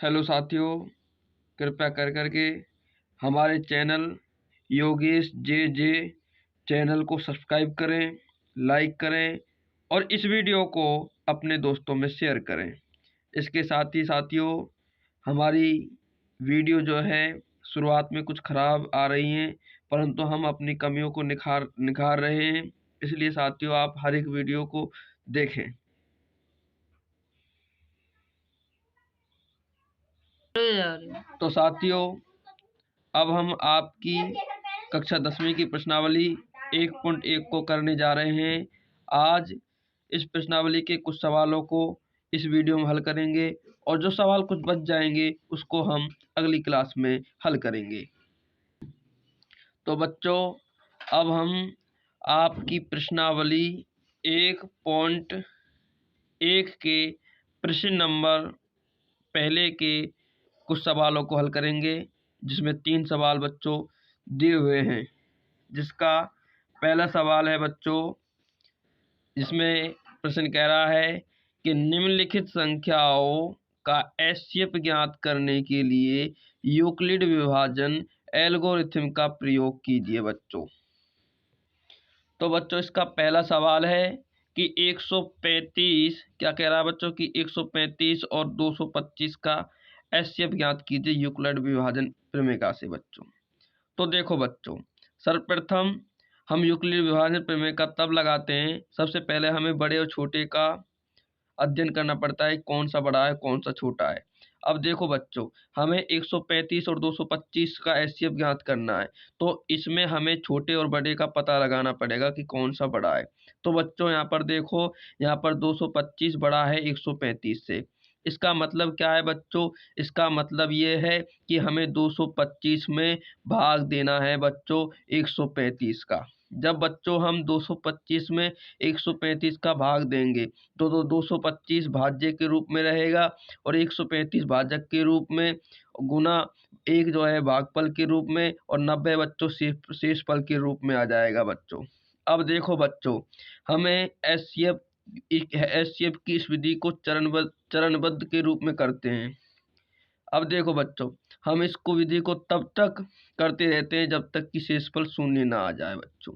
Hello साथियों, कृपया कर करके हमारे चैनल योगेश जे चैनल को सब्सक्राइब करें, लाइक करें और इस वीडियो को अपने दोस्तों में शेयर करें। इसके साथ ही साथियों, हमारी वीडियो जो है शुरुआत में कुछ ख़राब आ रही हैं, परंतु हम अपनी कमियों को निखार रहे हैं। इसलिए साथियों, आप हर एक वीडियो को देखें। तो साथियों, अब हम आपकी कक्षा 10वीं की प्रश्नावली 1.1 को करने जा रहे हैं। आज इस प्रश्नावली के कुछ सवालों को इस वीडियो में हल करेंगे और जो सवाल कुछ बच जाएंगे उसको हम अगली क्लास में हल करेंगे। तो बच्चों, अब हम आपकी प्रश्नावली 1.1 के प्रश्न नंबर पहले के कुछ सवालों को हल करेंगे, जिसमें 3 सवाल बच्चों दिए हुए हैं। जिसका पहला सवाल है बच्चों, जिसमें प्रश्न कह रहा है कि निम्नलिखित संख्याओं का एचसीएफ ज्ञात करने के लिए यूक्लिड विभाजन एल्गोरिथम का प्रयोग कीजिए बच्चों। तो बच्चों, इसका पहला सवाल है कि 135 क्या कह रहा है बच्चों कि 135 और 225 का एचसीएफ ज्ञात कीजिए यूक्लिड विभाजन प्रमेय से बच्चों। तो देखो बच्चों, सर्वप्रथम हम यूक्लिड विभाजन प्रमेय का तब लगाते हैं, सबसे पहले हमें बड़े और छोटे का अध्ययन करना पड़ता है, कौन सा बड़ा है कौन सा छोटा है। अब देखो बच्चों, हमें 135 और 225 का एचसीएफ ज्ञात करना है, तो इसमें हमें छोटे और बड़े का पता लगाना पड़ेगा कि कौन सा बड़ा है। तो बच्चों यहाँ पर देखो, यहाँ पर 225 बड़ा है 135 से। इसका मतलब क्या है बच्चों? इसका मतलब ये है कि हमें 225 में भाग देना है बच्चों 135 का। जब बच्चों हम 225 में 135 का भाग देंगे तो 225 भाज्य के रूप में रहेगा और 135 भाजक के रूप में, गुना एक जो है भागफल के रूप में, और 90 बच्चों शेषफल के रूप में आ जाएगा बच्चों। अब देखो बच्चों, हमें एचसीएफ की इस विधि को चरणबद्ध के रूप में करते हैं। अब देखो बच्चों, हम इसको विधि को तब तक करते रहते हैं जब तक कि शेषफल शून्य ना आ जाए बच्चों।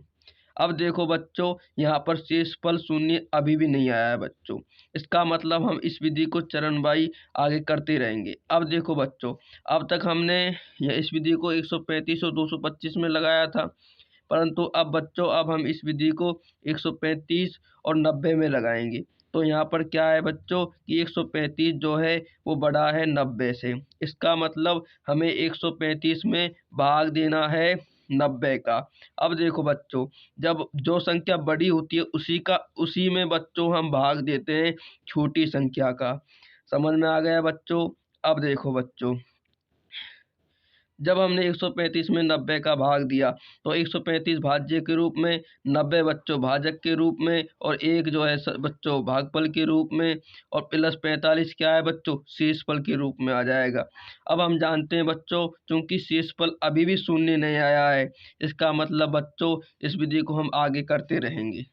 अब देखो बच्चों, यहाँ पर शेषफल शून्य अभी भी नहीं आया है बच्चों। इसका मतलब हम इस विधि को चरणवाई आगे करते रहेंगे। अब देखो बच्चों, अब तक हमने इस विधि को 135 और 225 में लगाया था, परंतु अब बच्चों अब हम इस विधि को 135 और 90 में लगाएंगे। तो यहाँ पर क्या है बच्चों कि 135 जो है वो बड़ा है 90 से। इसका मतलब हमें 135 में भाग देना है 90 का। अब देखो बच्चों, जब जो संख्या बड़ी होती है उसी में बच्चों हम भाग देते हैं छोटी संख्या का। समझ में आ गया बच्चों? अब देखो बच्चों, जब हमने 135 में 90 का भाग दिया तो 135 भाज्य के रूप में, 90 बच्चों भाजक के रूप में, और एक जो है बच्चों भागफल के रूप में, और प्लस 45 क्या है बच्चों? शेषफल के रूप में आ जाएगा। अब हम जानते हैं बच्चों, चूंकि शेषफल अभी भी शून्य नहीं आया है, इसका मतलब बच्चों इस विधि को हम आगे करते रहेंगे।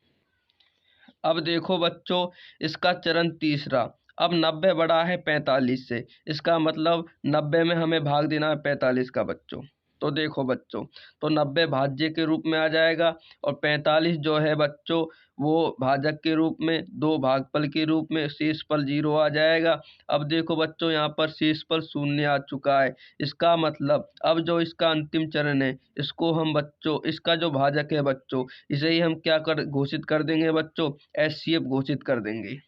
अब देखो बच्चों, इसका चरण तीसरा। अब 90 बड़ा है 45 से, इसका मतलब 90 में हमें भाग देना है 45 का बच्चों। तो देखो बच्चों, तो 90 भाज्य के रूप में आ जाएगा और 45 जो है बच्चों वो भाजक के रूप में, 2 भागफल के रूप में, शेषफल 0 आ जाएगा। अब देखो बच्चों, यहाँ पर शेषफल शून्य आ चुका है। इसका मतलब अब जो इसका अंतिम चरण है, इसको हम बच्चों, इसका जो भाजक है बच्चों, इसे ही हम क्या कर घोषित कर देंगे बच्चों? एचसीएफ घोषित कर देंगे।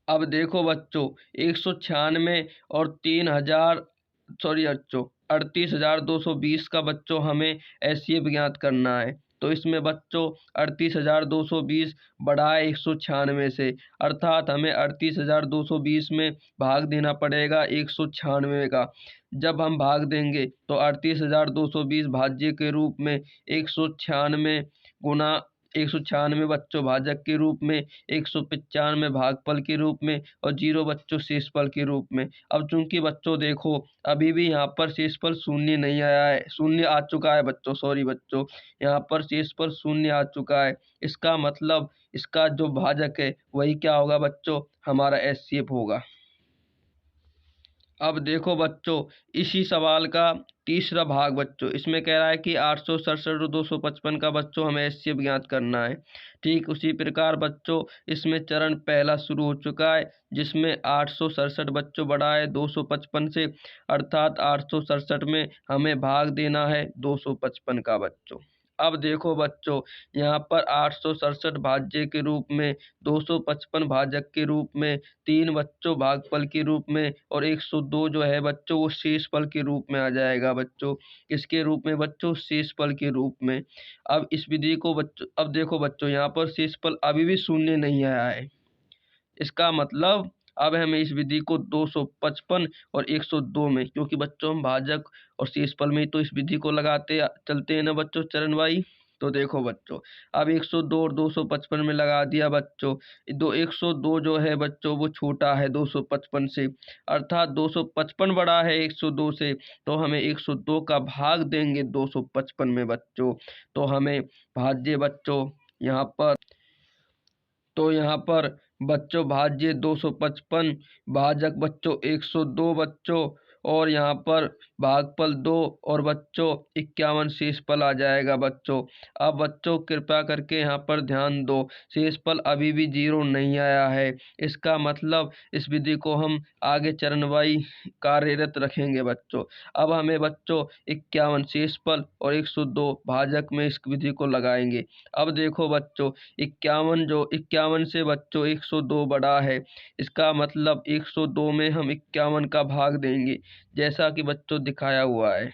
अब देखो बच्चों, 196 और 38,220 का बच्चों हमें एचसीएफ ज्ञात करना है। तो इसमें बच्चों 38,220 बड़ा है 196 से, अर्थात हमें 38,220 में भाग देना पड़ेगा 196 का। जब हम भाग देंगे तो 38,220 भाज्य के रूप में, 196 गुना 196 बच्चों भाजक के रूप में, 195 भागफल के रूप में, और 0 बच्चों शेषफल के रूप में। अब चूंकि बच्चों देखो अभी भी यहाँ पर शेषफल शून्य नहीं आया है, शून्य आ चुका है बच्चों, सॉरी बच्चों, यहाँ पर शेषफल शून्य आ चुका है। इसका मतलब इसका जो भाजक है वही क्या होगा बच्चों? हमारा एचसीएफ होगा। अब देखो बच्चों, इसी सवाल का तीसरा भाग बच्चों, इसमें कह रहा है कि 867 और 255 का बच्चों हमें एचसीएफ ज्ञात करना है। ठीक उसी प्रकार बच्चों इसमें चरण पहला शुरू हो चुका है, जिसमें 867 बच्चों बड़ा है 255 से, अर्थात 867 में हमें भाग देना है 255 का बच्चों। अब देखो बच्चों, यहाँ पर 867 भाज्य के रूप में, 255 भाजक के रूप में, 3 बच्चों भागफल के रूप में और 102 जो है बच्चों वो शेषफल के रूप में आ जाएगा बच्चों। किसके रूप में बच्चों? शेषफल के रूप में। अब इस विधि को बच्चों, अब देखो बच्चों यहाँ पर शेषफल अभी भी शून्य नहीं आया है। इसका मतलब अब हमें इस विधि को 255 और 102 में, क्योंकि बच्चों हम भाजक और शेषफल में तो इस विधि को लगाते चलते हैं ना बच्चों चरणवाई। तो देखो बच्चों, अब 102 और 255 में लगा दिया बच्चों। 102 जो है बच्चों वो छोटा है 255 से, अर्थात 255 बड़ा है 102 से, तो हमें 102 का भाग देंगे 255 में बच्चों। तो हमें भाज्य बच्चों यहाँ पर, तो यहाँ पर बच्चों भाज्य 255, भाजक बच्चों 102 बच्चों, और यहाँ पर भागफल 2 और बच्चों 51 शेषफल आ जाएगा बच्चों। अब बच्चों कृपया करके यहाँ पर ध्यान दो, शेषफल अभी भी 0 नहीं आया है। इसका मतलब इस विधि को हम आगे चरणवाई कार्यरत रखेंगे बच्चों। अब हमें बच्चों 51 शेषफल और 102 भाजक में इस विधि को लगाएंगे। अब देखो बच्चों, 51 से बच्चों 102 बड़ा है, इसका मतलब 102 में हम 51 का भाग देंगे, जैसा कि बच्चों दिखाया हुआ है।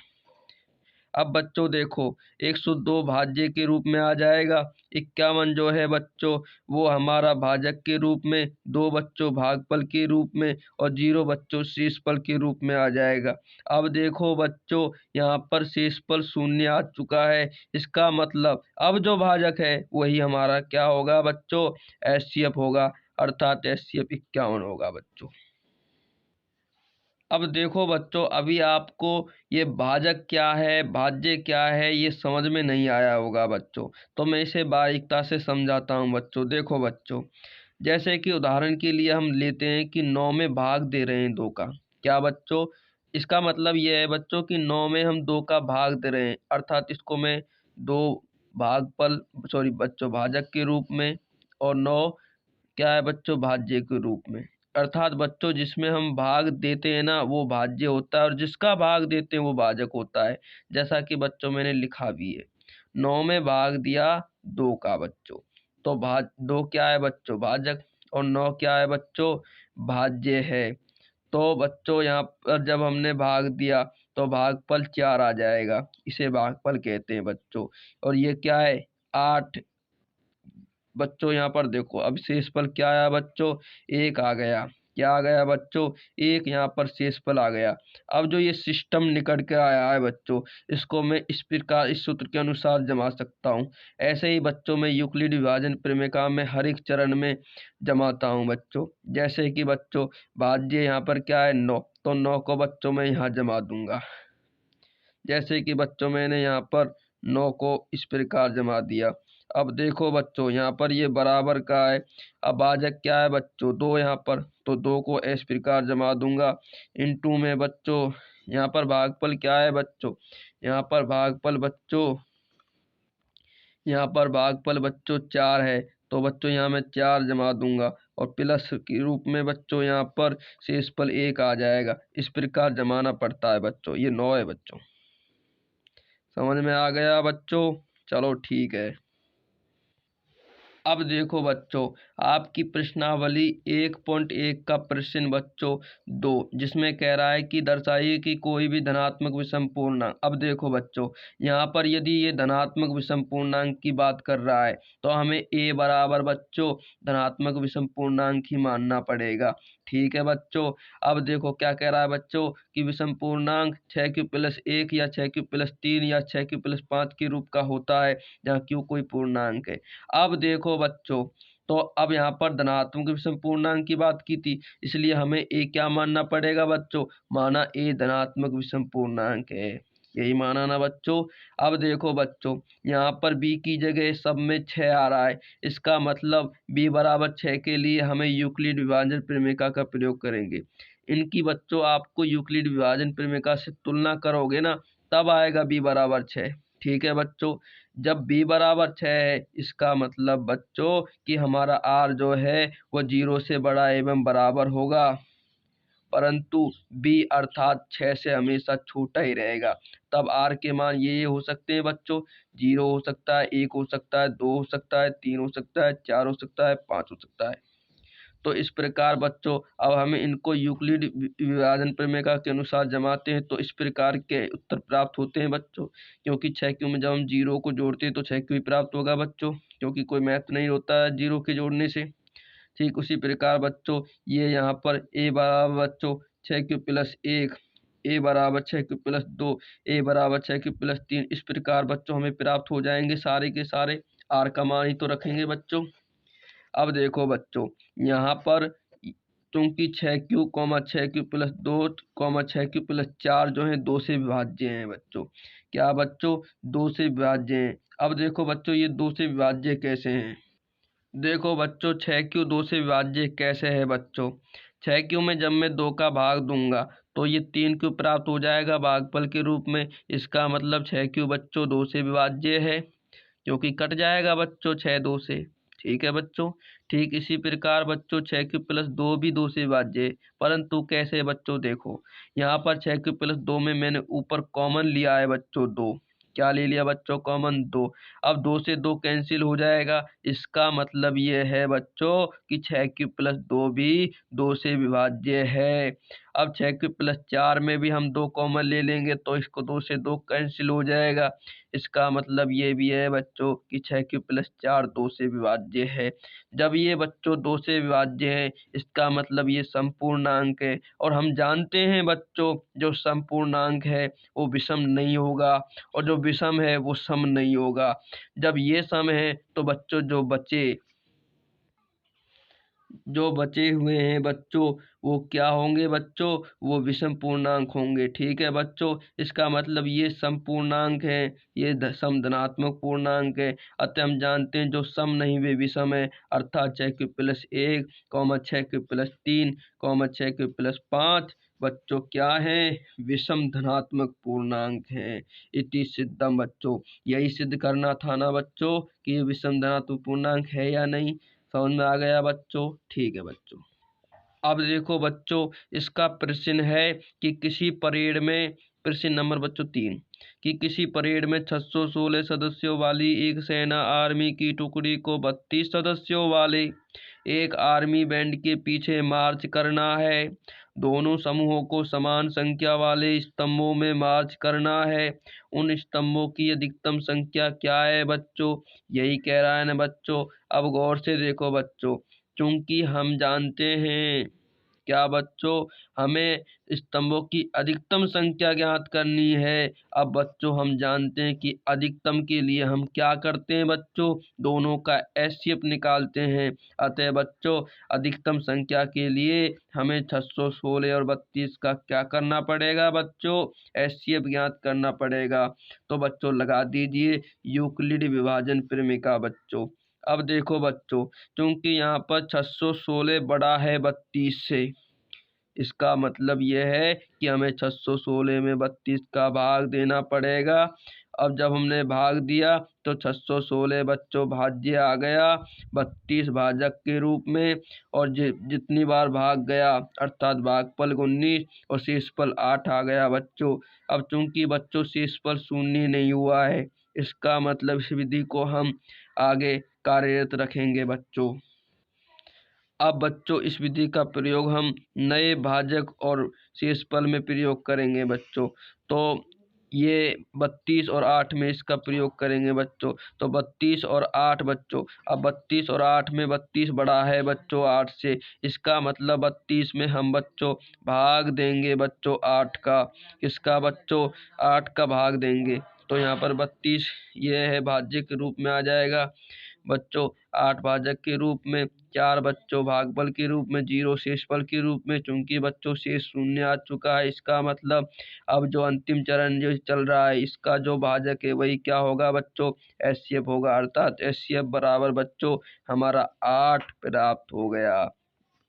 अब बच्चों देखो, 102 भाज्य के रूप में आ जाएगा, 51 जो है बच्चों वो हमारा भाजक के रूप में, 2 बच्चों भागफल के रूप में और 0 बच्चों शेषफल के रूप में आ जाएगा। अब देखो बच्चों, यहाँ पर शेषफल शून्य आ चुका है, इसका मतलब अब जो भाजक है वही हमारा क्या होगा बच्चों? एचसीएफ होगा, अर्थात एचसीएफ 51 होगा बच्चों। अब देखो बच्चों, अभी आपको ये भाजक क्या है, भाज्य क्या है, ये समझ में नहीं आया होगा बच्चों, तो मैं इसे बारीकता से समझाता हूँ बच्चों। देखो बच्चों, जैसे कि उदाहरण के लिए हम लेते हैं कि 9 में भाग दे रहे हैं 2 का। क्या बच्चों? इसका मतलब ये है बच्चों कि 9 में हम 2 का भाग दे रहे हैं, अर्थात इसको मैं 2 भागफल सॉरी बच्चों भाजक के रूप में और 9 क्या है बच्चों? भाज्य के रूप में। अर्थात बच्चों जिसमें हम भाग देते हैं ना वो भाज्य होता है, और जिसका भाग देते हैं वो भाजक होता है, जैसा कि बच्चों मैंने लिखा भी है। 9 में भाग दिया 2 का बच्चों, तो 2 क्या है बच्चों? भाजक, और 9 क्या है बच्चों? भाज्य है। तो बच्चों यहाँ पर जब हमने भाग दिया तो भागफल 4 आ जाएगा, इसे भागफल कहते हैं बच्चों। और ये क्या है? 8 बच्चों। यहाँ पर देखो अब शेषफल क्या आया बच्चों? 1 आ गया। क्या आ गया बच्चों? 1 यहाँ पर शेषफल आ गया। अब जो ये सिस्टम निकट के आया है बच्चों, इसको मैं इस प्रकार इस सूत्र के अनुसार जमा सकता हूँ। ऐसे ही बच्चों में यूक्लिड विभाजन प्रमेय में हर एक चरण में जमाता हूँ बच्चों। जैसे कि बच्चों भाज्य यहाँ पर क्या है? 9, तो 9 को बच्चों मैं यहाँ जमा दूंगा। जैसे कि बच्चों मैंने यहाँ पर 9 को इस प्रकार जमा दिया। अब देखो बच्चों यहाँ पर ये बराबर का है। अब भाजक क्या है बच्चों? 2 यहाँ पर, तो 2 को इस प्रकार जमा दूंगा। इनटू में बच्चों यहाँ पर भागफल क्या है बच्चों? यहाँ पर भागफल बच्चों, यहाँ पर भागफल बच्चों 4 है, तो बच्चों यहाँ मैं 4 जमा दूंगा, और प्लस के रूप में बच्चों यहाँ पर शेषफल 1 आ जाएगा। इस प्रकार जमाना पड़ता है बच्चों। ये 9 है बच्चों। समझ में आ गया बच्चों? चलो ठीक है। अब देखो बच्चों, आपकी प्रश्नावली 1.1 का प्रश्न बच्चों 2, जिसमें कह रहा है कि दर्शाइए कि कोई भी धनात्मक विषम पूर्णांक। अब देखो बच्चों, यहाँ पर यदि ये धनात्मक विषम पूर्णांक की बात कर रहा है तो हमें a बराबर बच्चों धनात्मक विषम पूर्णांक ही मानना पड़ेगा। ठीक है बच्चों। अब देखो क्या कह रहा है बच्चों कि विषम पूर्णांक 6q+1 या 6q+3 या 6q+5 के रूप का होता है, जहाँ q कोई पूर्णांक है। अब देखो बच्चों, तो अब यहाँ पर धनात्मक विषम पूर्णांक की बात की थी, इसलिए हमें ए क्या मानना पड़ेगा बच्चों? माना ए धनात्मक विषम पूर्णांक है। यही माना ना बच्चों? अब देखो बच्चों, यहाँ पर b की जगह सब में 6 आ रहा है, इसका मतलब b बराबर 6 के लिए हमें यूक्लिड विभाजन प्रमेय का प्रयोग करेंगे। इनकी बच्चों आपको यूक्लिड विभाजन प्रमेय से तुलना करोगे ना, तब आएगा b बराबर 6। ठीक है बच्चों, जब b बराबर 6 है, इसका मतलब बच्चों कि हमारा r जो है वो 0 से बड़ा एवं बराबर होगा, परंतु b अर्थात 6 से हमेशा छोटा ही रहेगा। तब r के मान ये हो सकते हैं बच्चों, 0 हो सकता है, 1 हो सकता है, 2 हो सकता है, 3 हो सकता है, 4 हो सकता है, 5 हो सकता है। तो इस प्रकार बच्चों अब हमें इनको यूक्लिड विभाजन प्रमेय के अनुसार जमाते हैं तो इस प्रकार के उत्तर प्राप्त होते हैं बच्चों। क्योंकि 6 क्यू में जब हम 0 को जोड़ते हैं तो 6 क्यू ही प्राप्त होगा बच्चों, क्योंकि कोई मैथ नहीं होता है 0 के जोड़ने से। ठीक उसी प्रकार बच्चों ये यहाँ पर a बराबर बच्चों 6 क्यू प्लस 1, a बराबर 6 क्यू प्लस 2, a बराबर 6 क्यू प्लस 3, इस प्रकार बच्चों हमें प्राप्त हो जाएंगे सारे के सारे। r का मान ही तो रखेंगे बच्चों। अब देखो बच्चों यहाँ पर चूंकि 6 Q 6 Q plus 2 6 Q plus 4 जो है 2 से विभाज्य हैं बच्चों। क्या बच्चों 2 से विभाज्य हैं। अब देखो बच्चों ये 2 से विभाज्य कैसे हैं। देखो बच्चों 6 क्यू 2 से विभाज्य कैसे है बच्चों। 6 क्यू में जब मैं 2 का भाग दूंगा तो ये 3 क्यू प्राप्त हो जाएगा भागफल के रूप में। इसका मतलब 6 क्यू बच्चों 2 से विभाज्य है, क्योंकि कट जाएगा बच्चों 6 2 से। ठीक है बच्चों। ठीक इसी प्रकार बच्चों 6 क्यू प्लस 2 भी 2 से विभाज्य है, परंतु कैसे बच्चों। देखो यहाँ पर 6 क्यू प्लस 2 में मैंने ऊपर कॉमन लिया है बच्चों 2। क्या ले लिया बच्चों कॉमन 2। अब 2 से 2 कैंसिल हो जाएगा, इसका मतलब ये है बच्चों कि 6 क्यू प्लस 2 भी 2 से विभाज्य है। अब 6 क्यू प्लस 4 में भी हम 2 कॉमन ले लेंगे तो इसको 2 से 2 कैंसिल हो जाएगा। इसका मतलब ये भी है बच्चों कि 6 क्यू प्लस 4 2 से विभाज्य है। जब ये बच्चों 2 से विभाज्य है, इसका मतलब ये संपूर्णांक है, और हम जानते हैं बच्चों जो संपूर्णांक है वो विषम नहीं होगा, और जो विषम है वो सम नहीं होगा। जब ये सम है तो बच्चों जो बचे हुए हैं बच्चों वो क्या होंगे बच्चों, वो विषम पूर्णांक होंगे। ठीक है बच्चों, इसका मतलब ये समपूर्णांक है, ये सम धनात्मक पूर्णांक है। अतः हम जानते हैं जो सम नहीं वे विषम है, अर्थात 6 Q plus 1 6 Q plus 3 6 Q plus 5 बच्चों क्या है, विषम धनात्मक पूर्णांक है। इति सिद्धम बच्चों, यही सिद्ध करना था ना बच्चों कि ये विषम धनात्मक पूर्णांक है या नहीं। समझ में आ गया बच्चों। ठीक है बच्चों। अब देखो बच्चों इसका प्रश्न है कि किसी परेड में, प्रश्न नंबर बच्चों 3, कि किसी परेड में 616 सदस्यों वाली एक सेना आर्मी की टुकड़ी को 32 सदस्यों वाले एक आर्मी बैंड के पीछे मार्च करना है। दोनों समूहों को समान संख्या वाले स्तंभों में मार्च करना है। उन स्तंभों की अधिकतम संख्या क्या है बच्चों, यही कह रहा है ना बच्चों। अब गौर से देखो बच्चों, क्योंकि हम जानते हैं क्या बच्चों, हमें स्तंभों की अधिकतम संख्या ज्ञात करनी है। अब बच्चों हम जानते हैं कि अधिकतम के लिए हम क्या करते हैं बच्चों, दोनों का एचसीएफ निकालते हैं। अतः बच्चों अधिकतम संख्या के लिए हमें 616 और 32 का क्या करना पड़ेगा बच्चों, एचसीएफ ज्ञात करना पड़ेगा। तो बच्चों लगा दीजिए यूक्लिड विभाजन प्रमेय का बच्चों। अब देखो बच्चों, क्योंकि यहाँ पर 616 बड़ा है 32 से, इसका मतलब यह है कि हमें 616 में 32 का भाग देना पड़ेगा। अब जब हमने भाग दिया तो 616 बच्चों भाज्य आ गया 32 भाजक के रूप में, और जितनी बार भाग गया अर्थात भागफल 19 और शेषफल 8 आ गया बच्चों। अब चूंकि बच्चों शेषफल शून्य नहीं हुआ है, इसका मतलब इस विधि को हम आगे कार्यरत रखेंगे बच्चों। अब बच्चों इस विधि का प्रयोग हम नए भाजक और शेषफल में प्रयोग करेंगे बच्चों। तो ये 32 और 8 में इसका प्रयोग करेंगे बच्चों। तो 32 और 8 बच्चों, अब 32 और 8 में 32 बड़ा है बच्चों 8 से, इसका मतलब 32 में हम बच्चों भाग देंगे बच्चों 8 का। किसका बच्चों, 8 का भाग देंगे। तो यहाँ पर 32 ये है भाज्य के रूप में आ जाएगा बच्चों, 8 भाजक के रूप में, 4 बच्चों भागफल के रूप में, 0 शेषफल के रूप में। चूंकि बच्चों शेष शून्य आ चुका है, इसका मतलब अब जो अंतिम चरण जो चल रहा है इसका जो भाजक है वही क्या होगा बच्चों, एचसीएफ होगा। अर्थात एचसीएफ बराबर बच्चों हमारा 8 प्राप्त हो गया।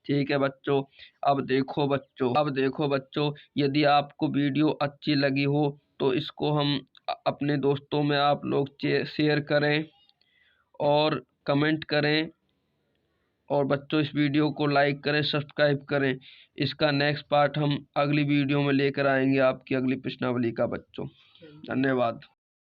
ठीक है बच्चों। अब देखो बच्चों, यदि आपको वीडियो अच्छी लगी हो तो इसको हम अपने दोस्तों में आप लोग शेयर करें और कमेंट करें, और बच्चों इस वीडियो को लाइक करें, सब्सक्राइब करें। इसका नेक्स्ट पार्ट हम अगली वीडियो में लेकर आएंगे आपकी अगली प्रश्नावली का बच्चों। धन्यवाद।